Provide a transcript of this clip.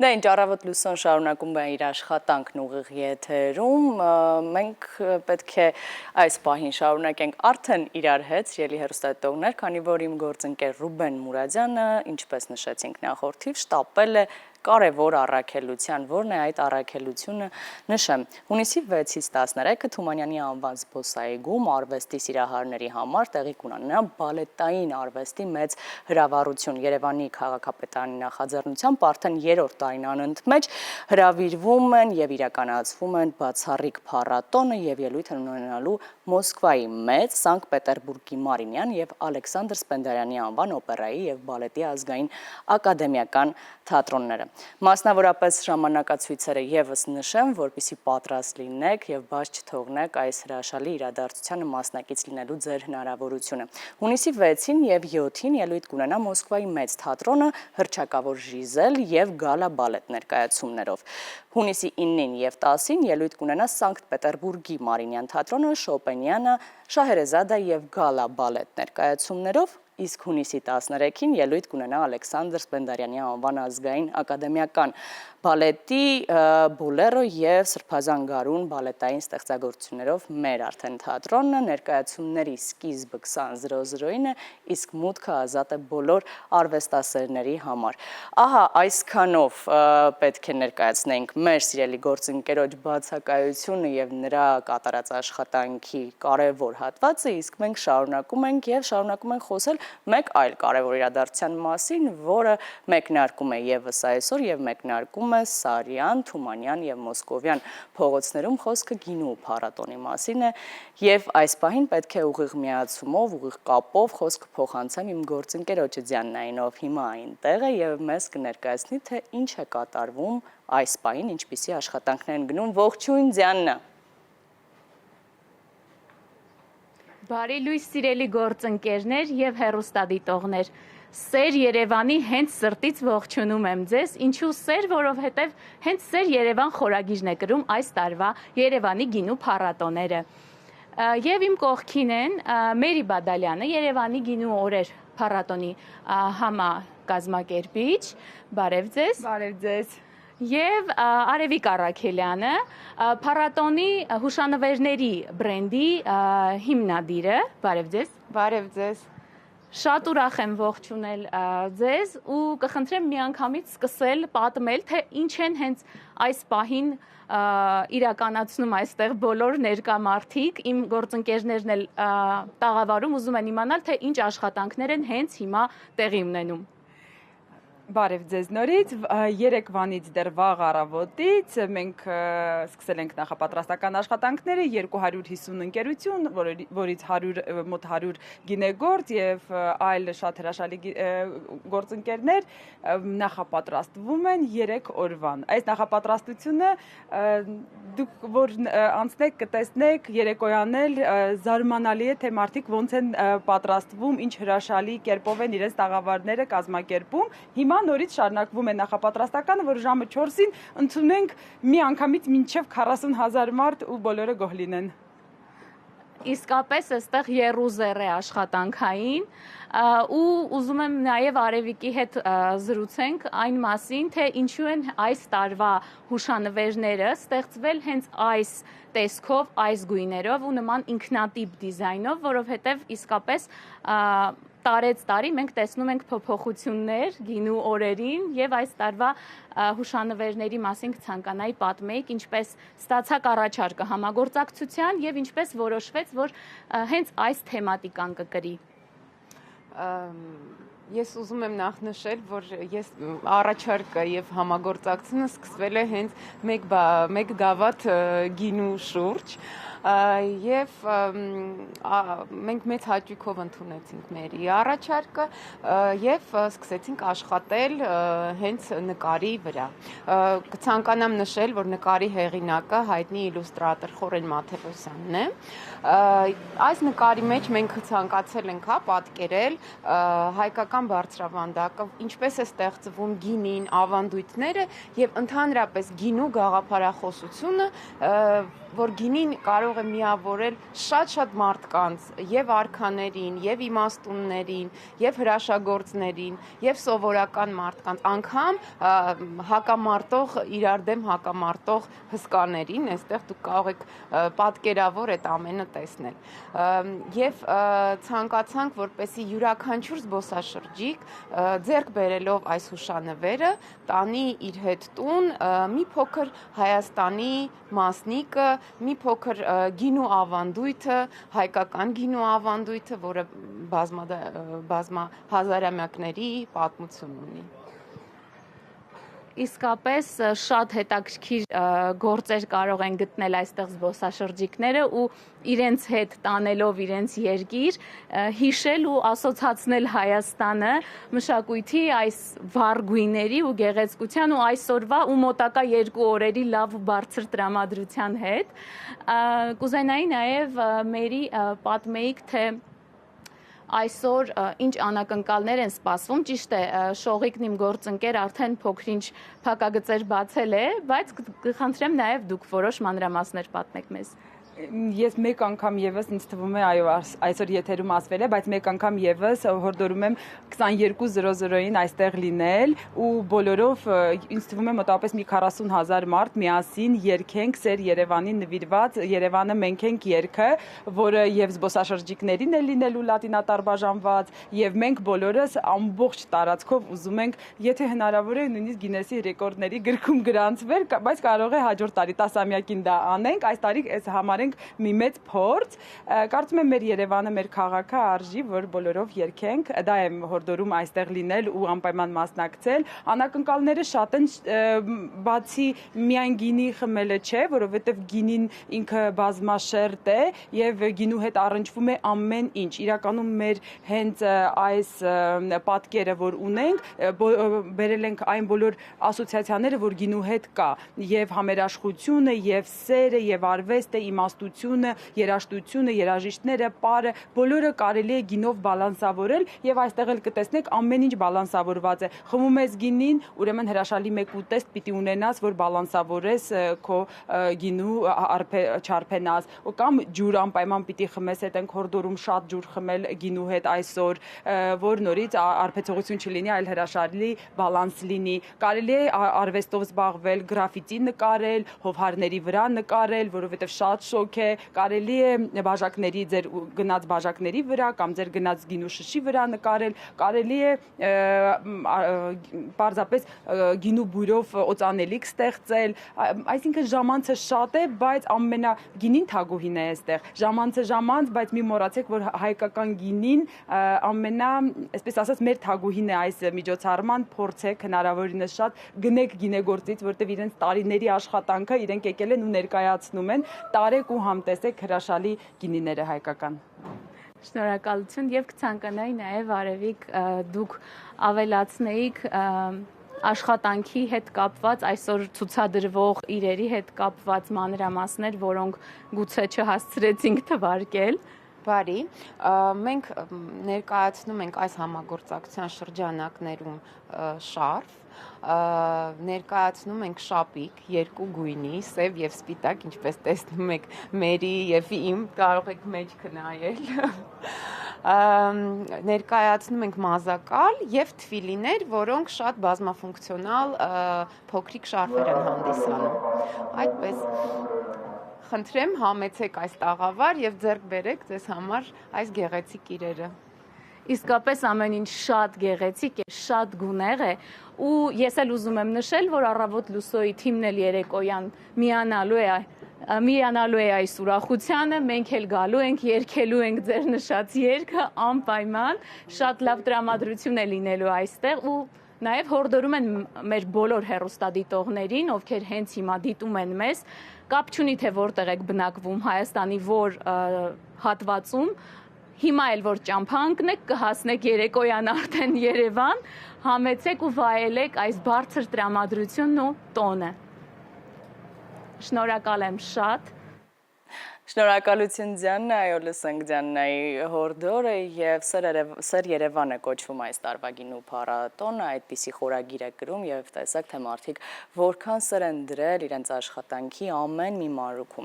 Դա ինչ առավոտ լուսոն շարունակում է իր աշխատանքն ուղիղ եթերում, մենք պետք է այս պահին շարունակենք արդեն իրար հետ, սիրելի հեռուստադիտողներ, քանի որ իմ գործընկեր Ռուբեն Մուրադյանը, ինչպես նշեցինք նախորդիվ, շտապել է կարևոր առաքելության, որն է այդ առաքելությունը նշեմ։ Հունիսի 6-ից 13-ը Թումանյանի անվան զբոսայգում արվեստի սիրահարների համար տեղի կունենա բալետային արվեստի մեծ հրավառություն։ Երևանի քաղաքապետարանի նախաձեռնությամբ արդեն 3-րդ տարին անընդմեջ հրավիրվում են եւ իրականացվում են բացառիկ փառատոնը եւ ելույթ են ունենալու Մոսկվայի մեծ, Սանկտ Պետերբուրգի Մարինյան եւ Ալեքսանդր Սպենդիարյանի անվան օպերայի եւ բալետի ազգային ակադեմիական թատրոնները։ Մասնավորապես ժամանակացույցերը եւս նշեմ, որպեսզի պատրաստ լինեք եւ բաց չթողնեք այս հրաշալի իրադարձությանը մասնակից լինելու ձեր հնարավորությունը։ Հունիսի 6-ին եւ 7-ին ելույթ կունենա Մոսկվայի մեծ թատրոնը հռչակավոր Ժիզել եւ գալա բալետ ներկայացումներով։ Հունիսի 9-ին եւ 10-ին ելույթ կունենա Սանկտ Պետերբուրգի Մարինյան թատրոնը Շոպենյանը, Շահերեզադա եւ գալա բալետ ներկայացումներով, իսկ հունիսի 13-ին ելույթ կունենա Ալեքսանդր Սպենդիարյանի անվան ազգային ակադեմիական բալետի Բոլերո եւ Սրբազան գարուն բալետային ստեղծագործություններով մեր արդեն թատրոնը ներկայացումների սկիզբը 20:00-ին է, իսկ մուտքը ազատ է բոլոր արվեստասերների համար։ Ահա այսքանով պետք է ներկայացնենք մեր սիրելի գործընկերոջ բացակայությունը եւ նրա կատարած աշխատանքի կարևոր հատվածը, իսկ մենք շարունակում ենք խոսել մեկ այլ կարևոր իրադարձության մասին, որը մեկնարկում է եւս այսօր եւ մեկնարկում է Սարյան, Թումանյան եւ Մոսկովյան փողոցներում, խոսքը գինու փառատոնի մասին է եւ այս պահին պետք է ուղիղ միացումով, ուղիղ կապով խոսքը փոխանցեմ իմ գործընկերոջը Դիանային, ով հիմա այնտեղ է եւ մեզ կներկայացնի, թե ինչ է կատարվում այս պահին, ինչպիսի աշխատանքներ են գնում։ Ողջույն Դիանա։ Բարի լույս սիրելի գործընկերներ եւ հեռուստադիտողներ, Սեր Երևանի հենց սրտից ողջունում եմ ձեզ, ինչու սեր, որովհետեւ հենց Սեր Երևան խորագիրն է կրում այս տարվա Երևանի գինու փառատոները։ Եվ իմ կողքին են Մերի Բադալյանը, Երևանի գինու օրեր փառատոնի համակազմակերպիչ, բարև ձեզ։ Բարև ձեզ։ Եվ Արևիկ Առաքելյանը, փառատոնի հուշանվերների բրենդի հիմնադիրը, բարև ձեզ։ Բարև ձեզ։ Շատ ուրախ եմ ողջունել ձեզ ու կխնդրեմ միանգամից սկսել պատմել, թե ինչ են հենց այս պահին իրականացնում այստեղ բոլոր ներկա մարդիկ, իմ գործընկերներն էլ տաղավարում ուզում են իմանալ, թե ինչ աշխատանքներ են հենց հիմա տեղի ունենում։ Բարև ձեզ նորից, երեկվանից դեռ վաղ առավոտից մենք սկսել ենք նախապատրաստական աշխատանքները, 250 ընկերություն, որից մոտ 100 գինեգործ եւ այլ շատ հրաշալի գործընկերներ նախապատրաստվում են 3 օրվան։ Այս նախապատրաստությունը դուք որ անցնեք կտեսնեք երեկոյան էլ զարմանալի է, թե մարդիկ ոնց են պատրաստվում, ինչ հրաշալի կերպով են իրենց տաղավարները կազմակերպում։ Հիմա նորից շարունակվում է նախապատրաստականը, որ ժամը 4-ին ընդունենք մի անգամից մինչև 40,000 մարդ ու բոլորը գոհ լինեն։ Իսկապես այստեղ եռուզեռ է աշխատանքային ու ուզում եմ նաև Արևիկի հետ զրուցենք այն մասին, թե ինչու են այս տարվա հուշանվերները ստեղծվել հենց այս տեսքով, այս գույներով ու նման ինքնատիպ դիզայնով, որովհետև իսկապես տարեց տարի մենք տեսնում ենք փոփոխություններ գինու օրերին եւ այս տարվա հուշանվերների մասին կցանկանայի պատմեիք, ինչպես ստացակ առաջարկը համագործակցության եւ ինչպես որոշվեց, որ հենց այս թեմատիկան կկրի։ Ես ուզում եմ նախ նշել, որ ես առաջարկը եւ համագործակցությունը սկսվել է հենց մեկ գավաթ գինու շուրջ եւ մենք մեծ հաճույքով ընդունեցինք Մերի առաջարկը եւ սկսեցինք աշխատել հենց նկարի վրա։ Կցանկանամ նշել, որ նկարի հեղինակը հայտնի իլյուստրատոր Խորեն Մաթևոսյանն է։ Այս նկարի մեջ մենք ցանկացել ենք պատկերել հայկական բարձրավանդակը, ինչպես է ստեղծվում գինին, ավանդույթները եւ ընդհանրապես գինու գաղափարախոսությունը որ գինին կարող է միավորել շատ մարդկանց, եւ արքաներին, եւ իմաստուններին, եւ հրաշագործներին, եւ սովորական մարդկանց, անգամ հակամարտող իրար դեմ հակամարտող հսկաներին, այստեղ դուք կարող եք պատկերավոր այդ ամենը տեսնել։ Եվ ցանկացանք, որպեսզի յուրաքանչյուր զբոսաշրջիկ ձեռք բերելով այս հուշանվերը տանի իր հետ տուն մի փոքր Հայաստանի մասնիկը, մի փոքր գինու ավանդույթը, հայկական գինու ավանդույթը, որը բազմա հազարամյակների պատմություն ունի։ Իսկապես շատ հետաքրքիր գործեր կարող են գտնել այստեղ զբոսաշրջիկները ու իրենց հետ տանելով իրենց երկիր հիշել ու ասոցացնել Հայաստանը մշակույթի այս վառ գույների ու գեղեցկության ու այսօրվա ու մոտակա 2 օրերի լավ ու բարձր տրամադրության հետ։ Կուզենայի նաև Մերի պատմեիք, թե այսօր ինչ անակնկալներ են սպասվում, ճիշտ է, Շողիկն իմ գործընկեր արդեն փոքրինչ փակագծեր բացել է, բայց կխնդրեմ նաև դուք որոշ մանրամասներ պատմեք մեզ։ Ես մեկ անգամ եւս ինձ թվում է այո այսօր եթերում ասվել է, բայց մեկ անգամ եւս հորդորում եմ 22:00-ին այստեղ լինել ու բոլորով ինձ թվում է մոտավորապես մի 40,000 մարդ միասին երգենք Սեր Երևանին նվիրված Երևանը մենք ենք երգը, որը եւ զբոսաշրջիկներին է լինելու լատինատարբաժանված եւ մենք բոլորս ամբողջ տարածքով ուզում ենք, եթե հնարավոր է նույնիսկ Գինեսի ռեկորդների գրքում գրանցվել, բայց կարող է հաջորդ տարի 10-ամյակին դա անենք, այս տարի այս համարենք մի մեծ փորձ, կարծում եմ մեր Երևանը, մեր քաղաքը արժի, որ բոլորով երգենք, դա եմ հորդորում այստեղ լինել ու անպայման մասնակցել, անակնկալները շատ են, բացի միայն գինի խմելը չէ, որովհետև գինին ինքը բազմաշերտ է եւ գինու հետ առնչվում է ամեն ինչ, իրականում մեր հենց այս պատկերը, որ ունենք, բերել ենք այն բոլոր ասոցիացիաները, որ գինու հետ կա, եւ համերաշխությունը, եւ սերը, եւ արվեստը, իմաստությունը, երաժշտությունը, երաժիշտները, պարը, բոլորը կարելի է գինով բալանսավորել եւ այստեղ էլ կտեսնեք ամեն ինչ բալանսավորված է։ Խմում ես գինին, ուրեմն հրաշալի մեկ ուտեստ պիտի ունենաս, որ բալանսավորես քո գինու չարփենաս, կամ ջուր անպայման պիտի խմես, հետ ենք հորդորում շատ ջուր խմել գինու հետ այսօր, որ նորից արփեցողություն չլինի, այլ հրաշալի բալանս լինի։ Կարելի է արվեստով զբաղվել, գրաֆիտի նկարել, հովհարների վրա նկարել, որովհետեւ շատ շոկ է, կարելի է բաժակների ձեր գնաց բաժակների վրա կամ ձեր գնաց գինու շշի վրա նկարել, կարելի է պարզապես գինու բույրով օծանելիք ստեղծել, այսինքն ժամանցը շատ է, բայց գինին թագուհին է այստեղ, ժամանց, բայց մի մոռացեք, որ հայկական գինին այսպես ասած մեր թագուհին է այս միջոցառման, փորձեք հնարավորինս շատ գնեք գինեգործից, որտեղ իրենց տարիների աշխատանքը իրենք եկել են ու ներկայացնում են, տարեք ու համտեսեք հրաշալի գինիները հայկական։ Շնորհակալություն եւ կցանկանայի նաեւ Արևիկ դուք ավելացնեիք աշխատանքի հետ կապված այսօր ցուցադրվող իրերի հետ կապված մանրամասներ, որոնք գուցե չհասցրեցինք թվարկել։ Բարի, մենք ներկայացնում ենք այս համագործակցության շրջանակներում շարֆ, ներկայացնում ենք շապիկ 2 գույնի, սև եւ սպիտակ, ինչպես տեսնում եք Մերի եւ իմ, կարող եք մեջքը նայել։ Ներկայացնում ենք մազակալ եւ թվիլիներ, որոնք շատ բազմաֆունկցիոնալ փոքրիկ շարֆեր են հանդիսանում։ Այդպես խնդրեմ համեցեք այս տաղավար եւ ձեռք բերեք ձեզ համար այս գեղեցիկ իրերը։ Իսկապես ամեն ինչ շատ գեղեցիկ է, շատ գունեղ է ու ես էլ ուզում եմ նշել, որ առավոտ լուսոյի թիմն էլ երեկոյան միանալու է այս ուրախությանը, մենք էլ գալու ենք, երգելու ենք ձեր նշած երգը անպայման, շատ լավ տրամադրություն է լինելու այստեղ ու նաև հորդորում են մեր բոլոր հեռուստադիտողներին, ովքեր հենց հիմա դիտում են մեզ, կապ չունի թե որտեղ եք բնակվում Հայաստանի որ հատվածում, հիմա էլ որ ճամփա ընկնեք, կհասնեք երեկոյան արդեն Երևան, համեցեք ու վայելեք այս բարձր տրամադրությունն ու տոնը։ Շնորհակալ եմ շատ։ Շնորհակալություն Դիանա, այո լսենք Դիանայի հորդորը եւ Սեր Երևանը կոչվում այս տարվա գինու փառատոնը, այդպիսի խորագիր է գրում եւ տեսակ թե մարդիկ որքան սեր են դրել իրենց աշխատանքի ամեն մի մանրուքում։